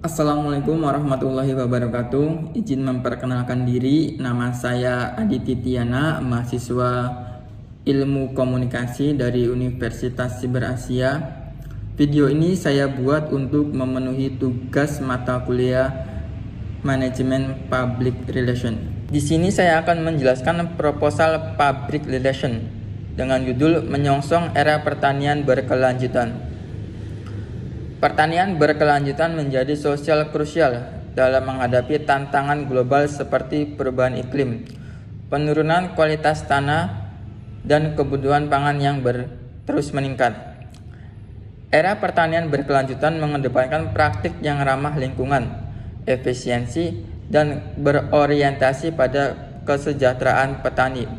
Assalamualaikum warahmatullahi wabarakatuh. Izin memperkenalkan diri, nama saya Aditi Tiana, mahasiswa Ilmu Komunikasi dari Universitas Siber Asia. Video ini saya buat untuk memenuhi tugas mata kuliah Manajemen Public Relation. Di sini saya akan menjelaskan proposal Public Relation dengan judul Menyongsong Era Pertanian Berkelanjutan. Pertanian berkelanjutan menjadi sosial krusial dalam menghadapi tantangan global seperti perubahan iklim, penurunan kualitas tanah, dan kebutuhan pangan yang terus meningkat. Era pertanian berkelanjutan mengedepankan praktik yang ramah lingkungan, efisiensi, dan berorientasi pada kesejahteraan petani.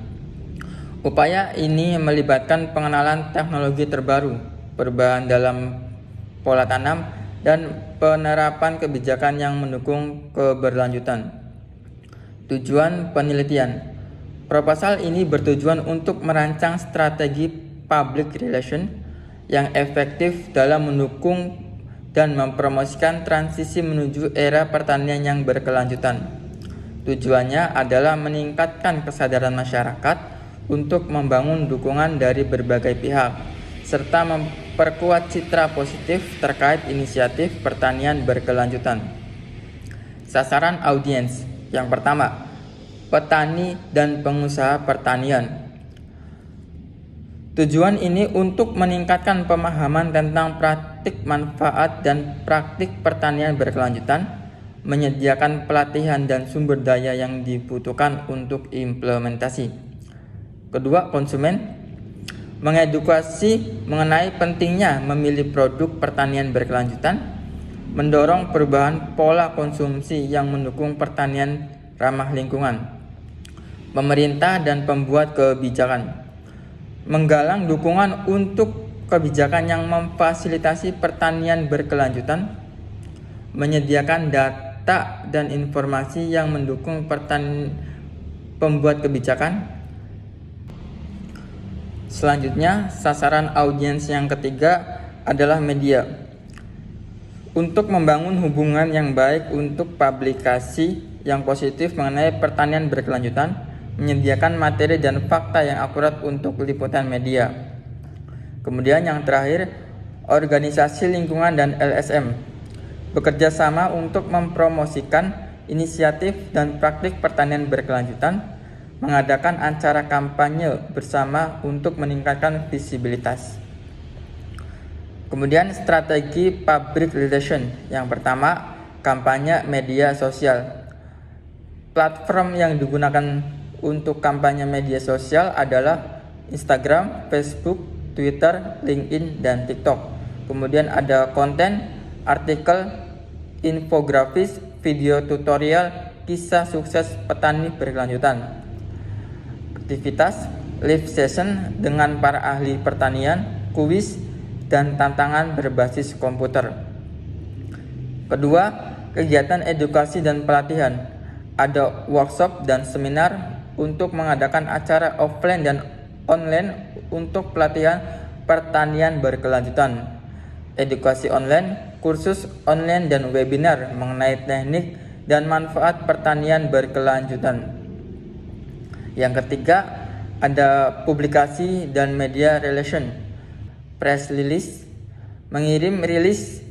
Upaya ini melibatkan pengenalan teknologi terbaru, perubahan dalam pola tanam, dan penerapan kebijakan yang mendukung keberlanjutan. Tujuan penelitian. Proposal ini bertujuan untuk merancang strategi public relation yang efektif dalam mendukung dan mempromosikan transisi menuju era pertanian yang berkelanjutan. Tujuannya adalah meningkatkan kesadaran masyarakat untuk membangun dukungan dari berbagai pihak, serta memperkuat citra positif terkait inisiatif pertanian berkelanjutan. Sasaran audiens. Yang pertama, petani dan pengusaha pertanian. Tujuan ini untuk meningkatkan pemahaman tentang praktik manfaat dan praktik pertanian berkelanjutan, menyediakan pelatihan dan sumber daya yang dibutuhkan untuk implementasi. Kedua, konsumen. Mengedukasi mengenai pentingnya memilih produk pertanian berkelanjutan, mendorong perubahan pola konsumsi yang mendukung pertanian ramah lingkungan. Pemerintah dan pembuat kebijakan menggalang dukungan untuk kebijakan yang memfasilitasi pertanian berkelanjutan, menyediakan data dan informasi yang mendukung pembuat kebijakan. Selanjutnya, sasaran audiens yang ketiga adalah media. Untuk membangun hubungan yang baik untuk publikasi yang positif mengenai pertanian berkelanjutan, menyediakan materi dan fakta yang akurat untuk liputan media. Kemudian yang terakhir, organisasi lingkungan dan LSM bekerja sama untuk mempromosikan inisiatif dan praktik pertanian berkelanjutan, mengadakan acara kampanye bersama untuk meningkatkan visibilitas. Kemudian strategi public relation. Yang pertama, kampanye media sosial. Platform yang digunakan untuk kampanye media sosial adalah Instagram, Facebook, Twitter, LinkedIn, dan TikTok. Kemudian ada konten, artikel, infografis, video tutorial, kisah sukses petani berkelanjutan. Aktivitas, live session dengan para ahli pertanian, kuis, dan tantangan berbasis komputer. Kedua, kegiatan edukasi dan pelatihan. Ada workshop dan seminar untuk mengadakan acara offline dan online untuk pelatihan pertanian berkelanjutan. Edukasi online, kursus online dan webinar mengenai teknik dan manfaat pertanian berkelanjutan. Yang ketiga, ada publikasi dan media relation. Press release, mengirim rilis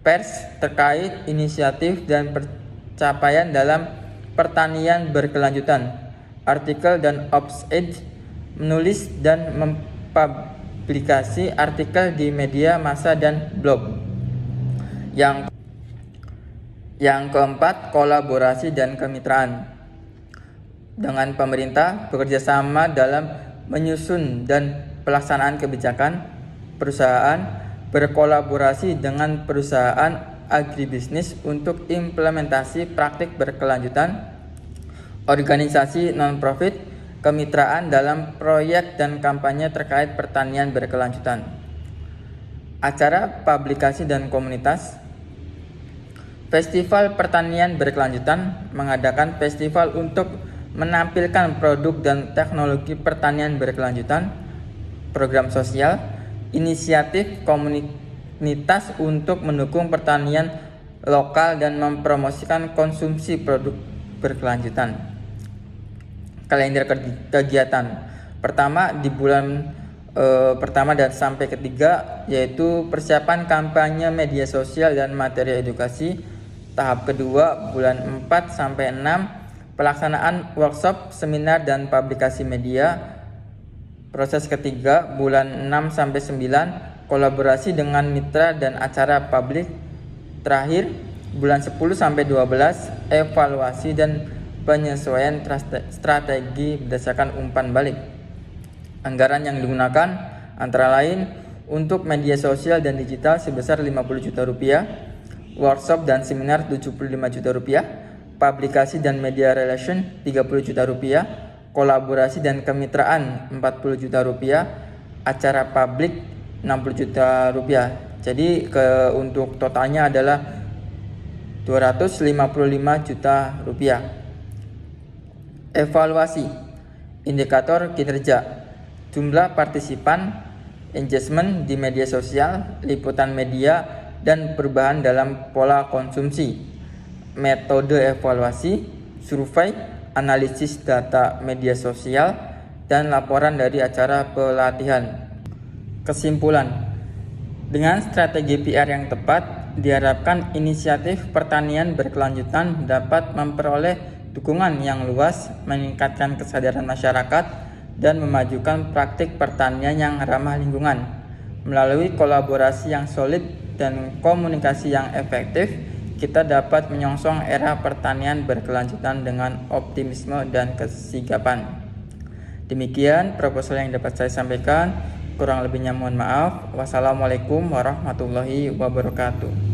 pers terkait inisiatif dan pencapaian dalam pertanian berkelanjutan. Artikel dan op-ed, menulis dan mempublikasi artikel di media massa dan blog. Yang keempat, kolaborasi dan kemitraan. Dengan pemerintah bekerjasama dalam menyusun dan pelaksanaan kebijakan, perusahaan berkolaborasi dengan perusahaan agribisnis untuk implementasi praktik berkelanjutan, organisasi non-profit, kemitraan dalam proyek dan kampanye terkait pertanian berkelanjutan. Acara publikasi dan komunitas. Festival pertanian berkelanjutan mengadakan festival untuk menampilkan produk dan teknologi pertanian berkelanjutan, program sosial, inisiatif komunitas untuk mendukung pertanian lokal dan mempromosikan konsumsi produk berkelanjutan. Kalender kegiatan pertama di bulan pertama dan sampai ketiga yaitu persiapan kampanye media sosial dan materi edukasi. Tahap kedua bulan 4 sampai 6 pelaksanaan workshop, seminar dan publikasi media. Proses ketiga bulan 6 sampai 9 kolaborasi dengan mitra dan acara publik. Terakhir bulan 10 sampai 12 evaluasi dan penyesuaian strategi berdasarkan umpan balik. Anggaran yang digunakan antara lain untuk media sosial dan digital sebesar 50 juta rupiah, workshop dan seminar 75 juta rupiah, publikasi dan media relation 30 juta rupiah, kolaborasi dan kemitraan 40 juta rupiah, acara publik 60 juta rupiah. Jadi untuk totalnya adalah 255 juta rupiah. Evaluasi indikator kinerja, jumlah partisipan, engagement di media sosial, liputan media, dan perubahan dalam pola konsumsi. Metode evaluasi, survei, analisis data media sosial, dan laporan dari acara pelatihan. Kesimpulan, dengan strategi PR yang tepat, diharapkan inisiatif pertanian berkelanjutan dapat memperoleh dukungan yang luas, meningkatkan kesadaran masyarakat, dan memajukan praktik pertanian yang ramah lingkungan. Melalui kolaborasi yang solid dan komunikasi yang efektif, kita dapat menyongsong era pertanian berkelanjutan dengan optimisme dan kesigapan. Demikian proposal yang dapat saya sampaikan. Kurang lebihnya mohon maaf. Wassalamualaikum warahmatullahi wabarakatuh.